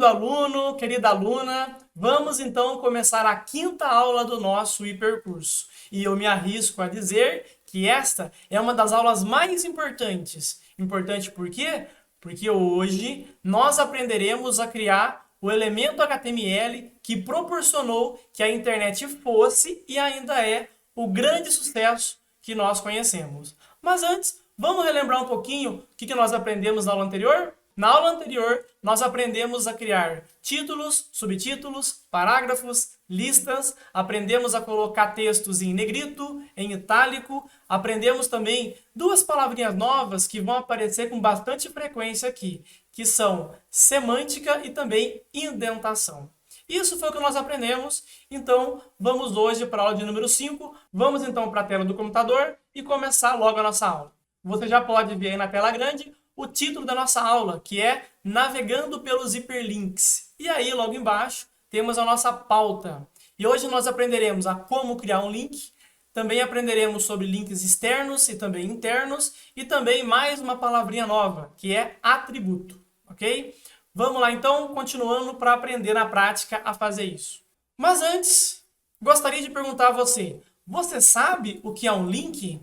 Querido aluno, querida aluna, vamos então começar a quinta aula do nosso hipercurso. E eu me arrisco a dizer que esta é uma das aulas mais importantes. Importante por quê? Porque hoje nós aprenderemos a criar o elemento HTML que proporcionou que a internet fosse e ainda é o grande sucesso que nós conhecemos. Mas antes, vamos relembrar um pouquinho o que nós aprendemos na aula anterior? Na aula anterior, nós aprendemos a criar títulos, subtítulos, parágrafos, listas, aprendemos a colocar textos em negrito, em itálico, aprendemos também duas palavrinhas novas que vão aparecer com bastante frequência aqui, que são semântica e também indentação. Isso foi o que nós aprendemos, então vamos hoje para a aula de número 5, vamos então para a tela do computador e começar logo a nossa aula. Você já pode ver aí na tela grande o título da nossa aula, que é Navegando pelos Hiperlinks. E aí, logo embaixo, temos a nossa pauta. E hoje nós aprenderemos a como criar um link, também aprenderemos sobre links externos e também internos, e também mais uma palavrinha nova, que é atributo, ok? Vamos lá, então, continuando para aprender na prática a fazer isso. Mas antes, gostaria de perguntar a você, você sabe o que é um link?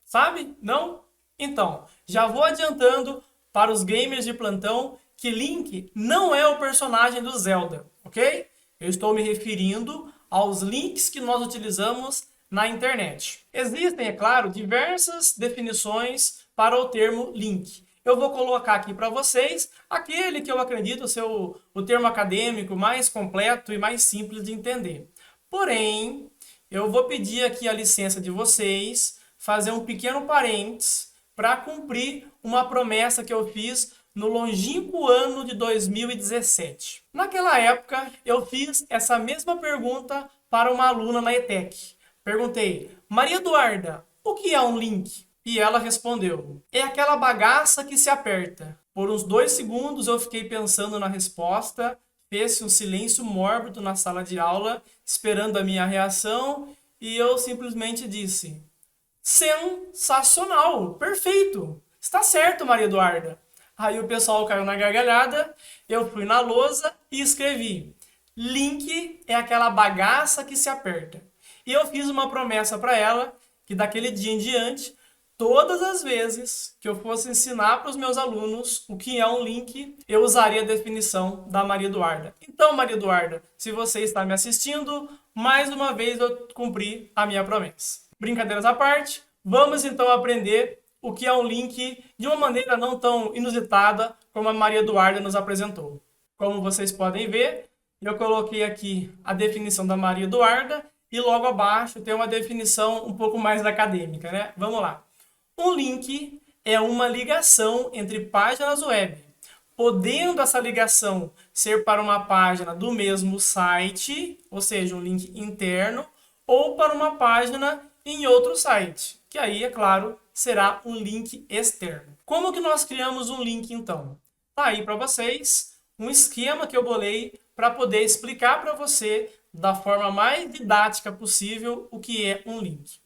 Sabe? Não? Então, já vou adiantando para os gamers de plantão que Link não é o personagem do Zelda, ok? Eu estou me referindo aos links que nós utilizamos na internet. Existem, é claro, diversas definições para o termo link. Eu vou colocar aqui para vocês aquele que eu acredito ser o termo acadêmico mais completo e mais simples de entender. Porém, eu vou pedir aqui a licença de vocês, fazer um pequeno parênteses para cumprir uma promessa que eu fiz no longínquo ano de 2017. Naquela época, eu fiz essa mesma pergunta para uma aluna na ETEC. Perguntei, Maria Eduarda, o que é um link? E ela respondeu, é aquela bagaça que se aperta. Por uns 2 segundos eu fiquei pensando na resposta, fez-se um silêncio mórbido na sala de aula, esperando a minha reação, e eu simplesmente disse, sensacional, perfeito, está certo, Maria Eduarda. Aí o pessoal caiu na gargalhada, eu fui na lousa e escrevi, link é aquela bagaça que se aperta. E eu fiz uma promessa para ela, que daquele dia em diante, todas as vezes que eu fosse ensinar para os meus alunos o que é um link, eu usaria a definição da Maria Eduarda. Então, Maria Eduarda, se você está me assistindo, mais uma vez eu cumpri a minha promessa. Brincadeiras à parte, vamos então aprender o que é um link de uma maneira não tão inusitada como a Maria Eduarda nos apresentou. Como vocês podem ver, eu coloquei aqui a definição da Maria Eduarda e logo abaixo tem uma definição um pouco mais acadêmica, né? Vamos lá. Um link é uma ligação entre páginas web, podendo essa ligação ser para uma página do mesmo site, ou seja, um link interno, ou para uma página em outro site, que aí, é claro, será um link externo. Como que nós criamos um link, então? Tá aí para vocês um esquema que eu bolei para poder explicar para você da forma mais didática possível o que é um link.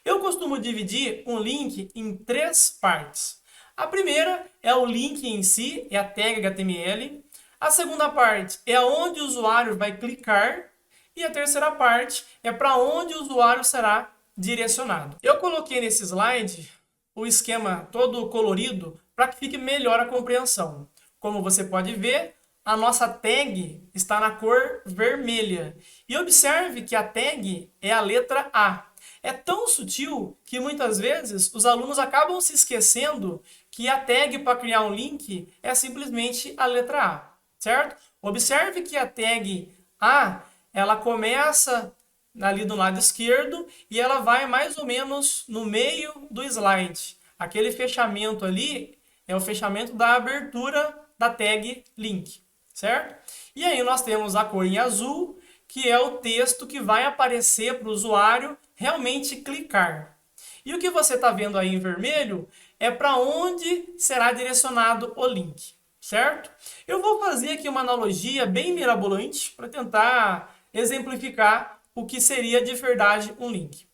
Eu costumo dividir um link em 3 partes. A primeira é o link em si, é a tag HTML. A segunda parte é onde o usuário vai clicar. E a terceira parte é para onde o usuário será direcionado. Eu coloquei nesse slide o esquema todo colorido para que fique melhor a compreensão. Como você pode ver, a nossa tag está na cor vermelha. E observe que a tag é a letra A. É tão sutil que muitas vezes os alunos acabam se esquecendo que a tag para criar um link é simplesmente a letra A, certo? Observe que a tag A, ela começa ali do lado esquerdo e ela vai mais ou menos no meio do slide. Aquele fechamento ali é o fechamento da abertura da tag link, certo? E aí nós temos a cor em azul, que é o texto que vai aparecer para o usuário realmente clicar. E o que você está vendo aí em vermelho é para onde será direcionado o link, certo? Eu vou fazer aqui uma analogia bem mirabolante para tentar exemplificar o que seria de verdade um link.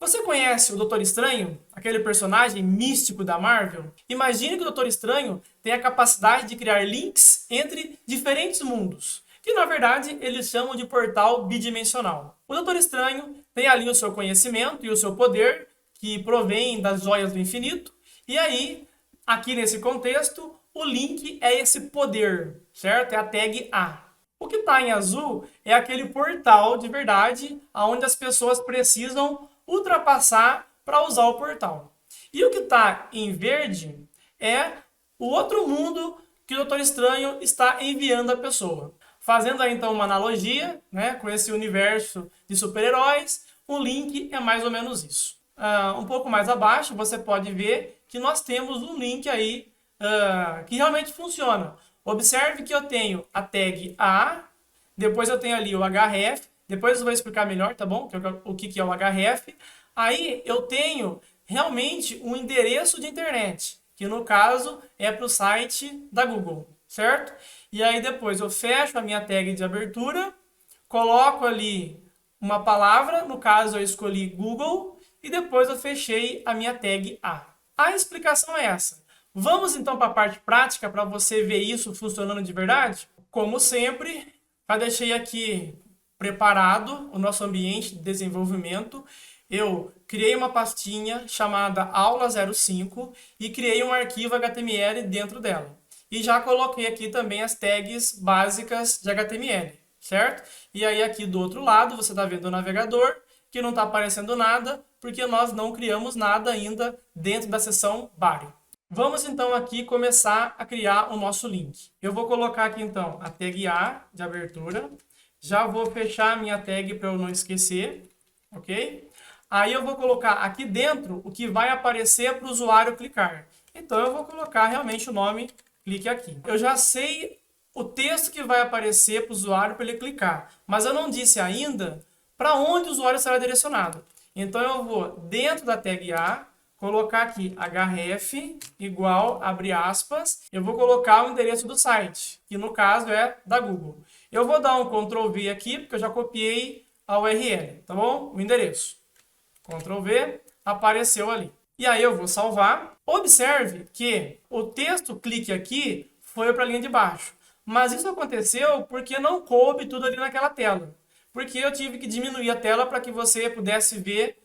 Você conhece o Doutor Estranho, aquele personagem místico da Marvel? Imagine que o Doutor Estranho tem a capacidade de criar links entre diferentes mundos, que na verdade eles chamam de portal bidimensional. O Doutor Estranho tem ali o seu conhecimento e o seu poder, que provém das joias do infinito, e aí, aqui nesse contexto, o link é esse poder, certo? É a tag A. O que está em azul é aquele portal de verdade, onde as pessoas precisam ultrapassar para usar o portal. E o que está em verde é o outro mundo que o Doutor Estranho está enviando a pessoa. Fazendo aí então uma analogia, né, com esse universo de super-heróis, o link é mais ou menos isso. Um pouco mais abaixo você pode ver que nós temos um link aí que realmente funciona. Observe que eu tenho a tag A, depois eu tenho ali o href, depois eu vou explicar melhor, tá bom? O que é o href. Aí eu tenho realmente um endereço de internet, que no caso é para o site da Google, certo? E aí depois eu fecho a minha tag de abertura, coloco ali uma palavra, no caso eu escolhi Google, e depois eu fechei a minha tag A. A explicação é essa. Vamos então para a parte prática para você ver isso funcionando de verdade? Como sempre, já deixei aqui preparado o nosso ambiente de desenvolvimento. Eu criei uma pastinha chamada aula 05 e criei um arquivo HTML dentro dela. E já coloquei aqui também as tags básicas de HTML, certo? E aí aqui do outro lado você está vendo o navegador, que não está aparecendo nada, porque nós não criamos nada ainda dentro da seção body. Vamos então aqui começar a criar o nosso link. Eu vou colocar aqui então a tag A de abertura. Já vou fechar a minha tag para eu não esquecer, ok? Aí eu vou colocar aqui dentro o que vai aparecer para o usuário clicar. Então eu vou colocar realmente o nome, clique aqui. Eu já sei o texto que vai aparecer para o usuário para ele clicar, mas eu não disse ainda para onde o usuário será direcionado. Então eu vou dentro da tag A, colocar aqui href igual, abre aspas, eu vou colocar o endereço do site, que no caso é da Google. Eu vou dar um Ctrl V aqui, porque eu já copiei a URL, tá bom? O endereço. Ctrl V, apareceu ali. E aí eu vou salvar. Observe que o texto clique aqui foi para a linha de baixo. Mas isso aconteceu porque não coube tudo ali naquela tela. Porque eu tive que diminuir a tela para que você pudesse ver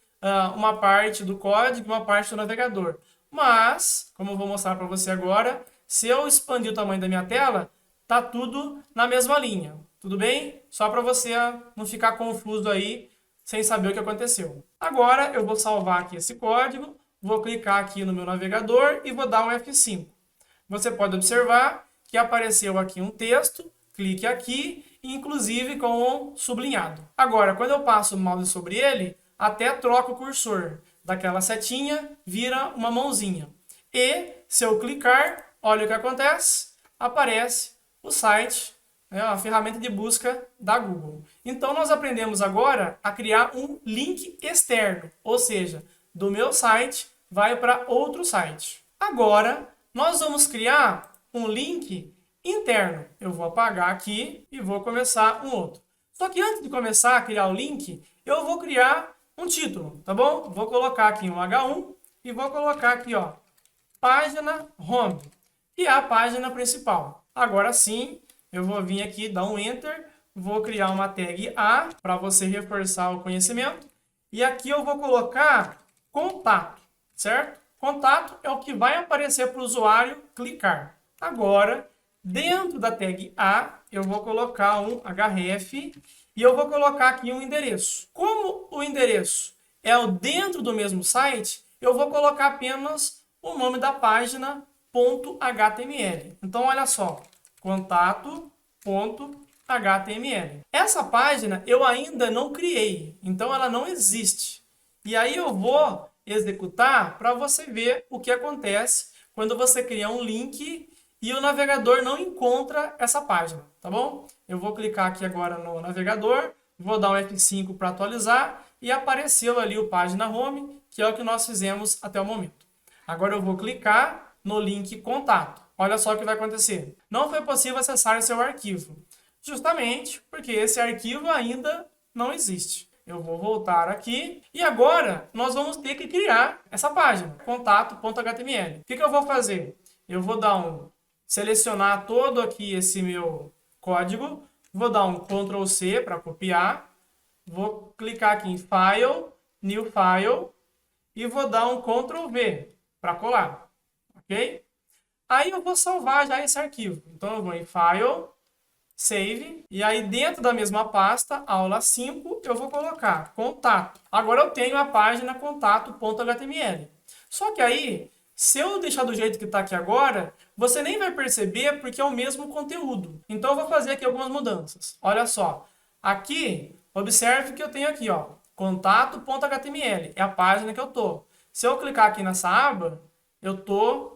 uma parte do código e uma parte do navegador. Mas, como eu vou mostrar para você agora, se eu expandir o tamanho da minha tela, tá tudo na mesma linha. Tudo bem? Só para você não ficar confuso aí, sem saber o que aconteceu. Agora eu vou salvar aqui esse código, vou clicar aqui no meu navegador e vou dar um F5. Você pode observar que apareceu aqui um texto, clique aqui, inclusive com um sublinhado. Agora, quando eu passo o mouse sobre ele, até troca o cursor. Daquela setinha, vira uma mãozinha. E, se eu clicar, olha o que acontece, aparece o site, a ferramenta de busca da Google. Então, nós aprendemos agora a criar um link externo, ou seja, do meu site vai para outro site. Agora, nós vamos criar um link interno. Eu vou apagar aqui e vou começar um outro. Só que antes de começar a criar o link, eu vou criar um título, tá bom? Vou colocar aqui um H1 e vou colocar aqui, ó, página home, que é a página principal. Agora sim, eu vou vir aqui, dar um Enter, vou criar uma tag A para você reforçar o conhecimento. E aqui eu vou colocar contato, certo? Contato é o que vai aparecer para o usuário clicar. Agora, dentro da tag A, eu vou colocar um href e eu vou colocar aqui um endereço. Como o endereço é o dentro do mesmo site, eu vou colocar apenas o nome da página .html. Então, olha só, contato.html. Essa página eu ainda não criei, então ela não existe. E aí eu vou executar para você ver o que acontece quando você cria um link e o navegador não encontra essa página, tá bom? Eu vou clicar aqui agora no navegador, vou dar um F5 para atualizar e apareceu ali o página home, que é o que nós fizemos até o momento. Agora eu vou clicar no link contato. Olha só o que vai acontecer. Não foi possível acessar seu arquivo, justamente porque esse arquivo ainda não existe. Eu vou voltar aqui e agora nós vamos ter que criar essa página, contato.html. O que eu vou fazer? Eu vou selecionar todo aqui esse meu código, vou dar um Ctrl C para copiar, vou clicar aqui em File, New File e vou dar um Ctrl V para colar, ok? Aí eu vou salvar já esse arquivo. Então eu vou em File, Save, e aí dentro da mesma pasta, aula 5, eu vou colocar contato. Agora eu tenho a página contato.html. Só que aí, se eu deixar do jeito que está aqui agora, você nem vai perceber porque é o mesmo conteúdo. Então eu vou fazer aqui algumas mudanças. Olha só, aqui, observe que eu tenho aqui, ó, contato.html, é a página que eu estou. Se eu clicar aqui nessa aba, eu estou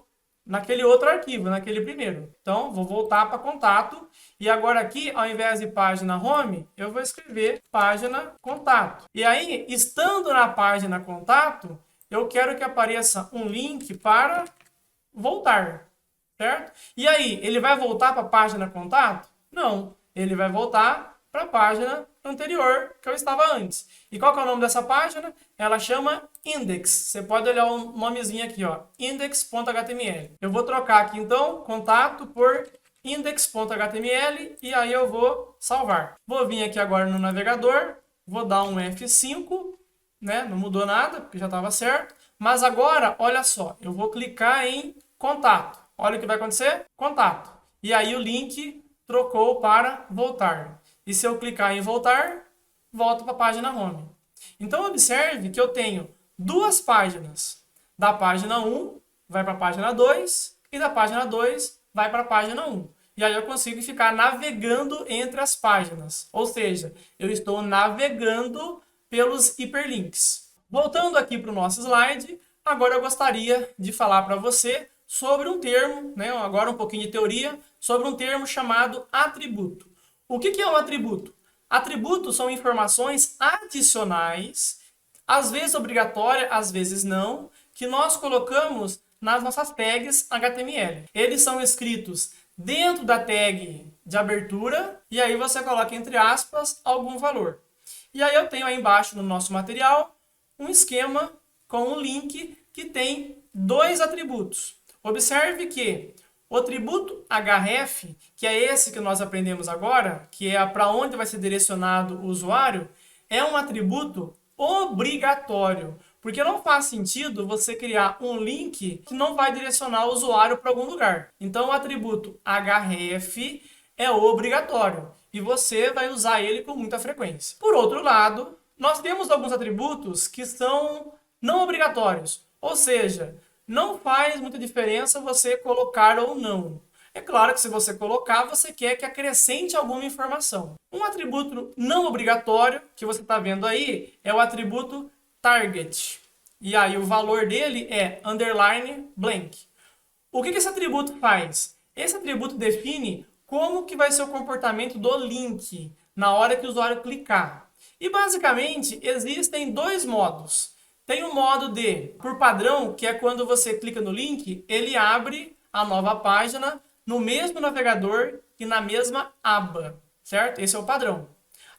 naquele outro arquivo, naquele primeiro. Então, vou voltar para contato. E agora aqui, ao invés de página home, eu vou escrever página contato. E aí, estando na página contato, eu quero que apareça um link para voltar, certo? E aí, ele vai voltar para a página contato? Não, ele vai voltar para a página anterior que eu estava antes. E qual que é o nome dessa página? Ela chama Index. Você pode olhar o nomezinho aqui, ó, index.html. Eu vou trocar aqui então contato por index.html e aí eu vou salvar. Vou vir aqui agora no navegador, vou dar um F5, né? Não mudou nada, porque já estava certo. Mas agora, olha só, eu vou clicar em contato. Olha o que vai acontecer? Contato. E aí o link trocou para voltar. E se eu clicar em voltar, volto para a página home. Então, observe que eu tenho duas páginas. Da página 1 vai para a página 2 e da página 2 vai para a página 1. E aí eu consigo ficar navegando entre as páginas. Ou seja, eu estou navegando pelos hiperlinks. Voltando aqui para o nosso slide, agora eu gostaria de falar para você sobre um termo, né, agora um pouquinho de teoria, sobre um termo chamado atributo. O que é um atributo? Atributos são informações adicionais, às vezes obrigatórias, às vezes não, que nós colocamos nas nossas tags HTML. Eles são escritos dentro da tag de abertura e aí você coloca entre aspas algum valor. E aí eu tenho aí embaixo no nosso material um esquema com um link que tem dois atributos. Observe que o atributo href, que é esse que nós aprendemos agora, que é para onde vai ser direcionado o usuário, é um atributo obrigatório. Porque não faz sentido você criar um link que não vai direcionar o usuário para algum lugar. Então o atributo href é obrigatório e você vai usar ele com muita frequência. Por outro lado, nós temos alguns atributos que são não obrigatórios, ou seja, não faz muita diferença você colocar ou não. É claro que se você colocar, você quer que acrescente alguma informação. Um atributo não obrigatório que você está vendo aí é o atributo target. E aí o valor dele é underline blank. O que esse atributo faz? Esse atributo define como que vai ser o comportamento do link na hora que o usuário clicar. E basicamente existem dois modos. Tem o modo de, por padrão, que é quando você clica no link, ele abre a nova página no mesmo navegador e na mesma aba, certo? Esse é o padrão.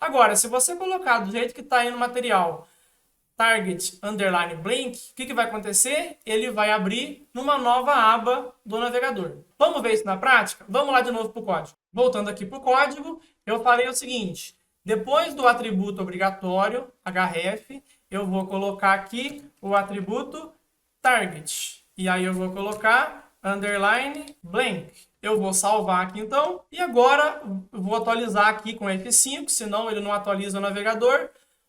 Agora, se você colocar do jeito que está aí no material, target underline blank, o que vai acontecer? Ele vai abrir numa nova aba do navegador. Vamos ver isso na prática? Vamos lá de novo para o código. Voltando aqui para o código, eu farei o seguinte. Depois do atributo obrigatório, href, eu vou colocar aqui o atributo target. E aí eu vou colocar underline blank. Eu vou salvar aqui então. E agora eu vou atualizar aqui com F5, senão ele não atualiza o navegador.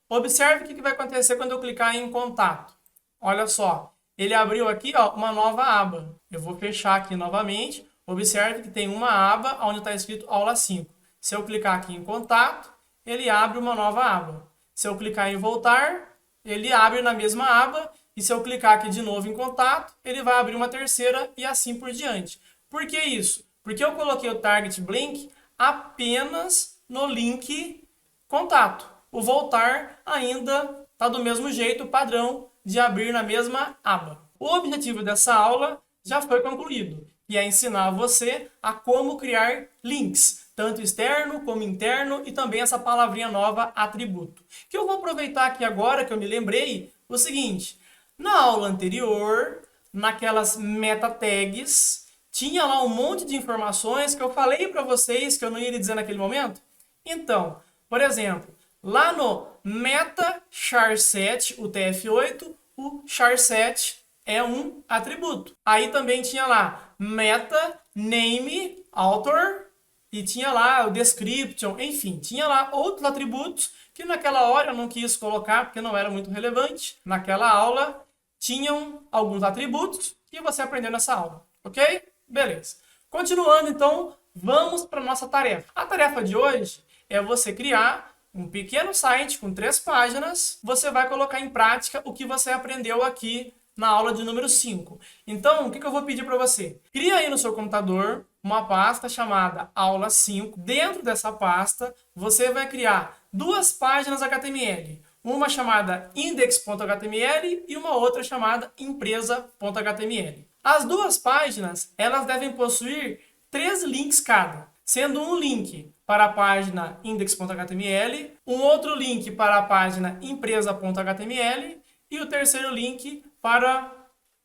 Observe o que vai acontecer quando eu clicar em contato. Olha só, ele abriu aqui ó, uma nova aba. Eu vou fechar aqui novamente. Observe que tem uma aba onde está escrito aula 5. Se eu clicar aqui em contato, ele abre uma nova aba. Se eu clicar em voltar, ele abre na mesma aba. E se eu clicar aqui de novo em contato, ele vai abrir uma terceira e assim por diante. Por que isso? Porque eu coloquei o target blank apenas no link contato. O voltar ainda está do mesmo jeito, padrão de abrir na mesma aba. O objetivo dessa aula já foi concluído, que é ensinar você a como criar links, tanto externo como interno e também essa palavrinha nova, atributo. Que eu vou aproveitar aqui agora que eu me lembrei o seguinte, na aula anterior, naquelas meta tags, tinha lá um monte de informações que eu falei para vocês que eu não ia dizer naquele momento. Então, por exemplo, lá no meta char7, o TF8, o char7 é um atributo. Aí também tinha lá meta name author e tinha lá o description, enfim, tinha lá outros atributos que naquela hora eu não quis colocar porque não era muito relevante. Naquela aula tinham alguns atributos que você aprendeu nessa aula, ok? Beleza. Continuando então, vamos para a nossa tarefa. A tarefa de hoje é você criar um pequeno site com 3 páginas. Você vai colocar em prática o que você aprendeu aqui na aula de número 5. Então, o que eu vou pedir para você? Cria aí no seu computador uma pasta chamada aula 5. Dentro dessa pasta, você vai criar 2 páginas HTML. Uma chamada index.html e uma outra chamada empresa.html. As 2 páginas, elas devem possuir 3 links cada, sendo um link para a página index.html, um outro link para a página empresa.html e o terceiro link para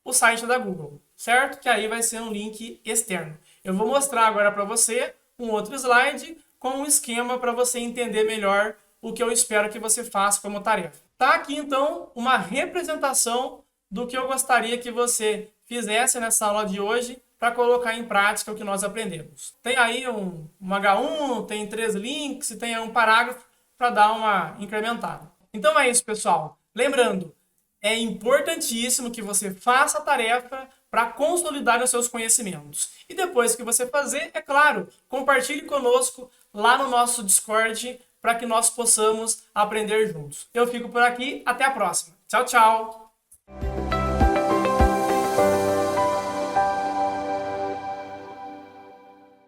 o site da Google, certo? Que aí vai ser um link externo. Eu vou mostrar agora para você um outro slide com um esquema para você entender melhor o que eu espero que você faça como tarefa. Tá aqui então uma representação do que eu gostaria que você fizesse nessa aula de hoje para colocar em prática o que nós aprendemos. Tem aí um H1, tem 3 links e tem um parágrafo para dar uma incrementada. Então é isso, pessoal. Lembrando, é importantíssimo que você faça a tarefa para consolidar os seus conhecimentos. E depois que você fazer, é claro, compartilhe conosco lá no nosso Discord para que nós possamos aprender juntos. Eu fico por aqui, até a próxima. Tchau, tchau!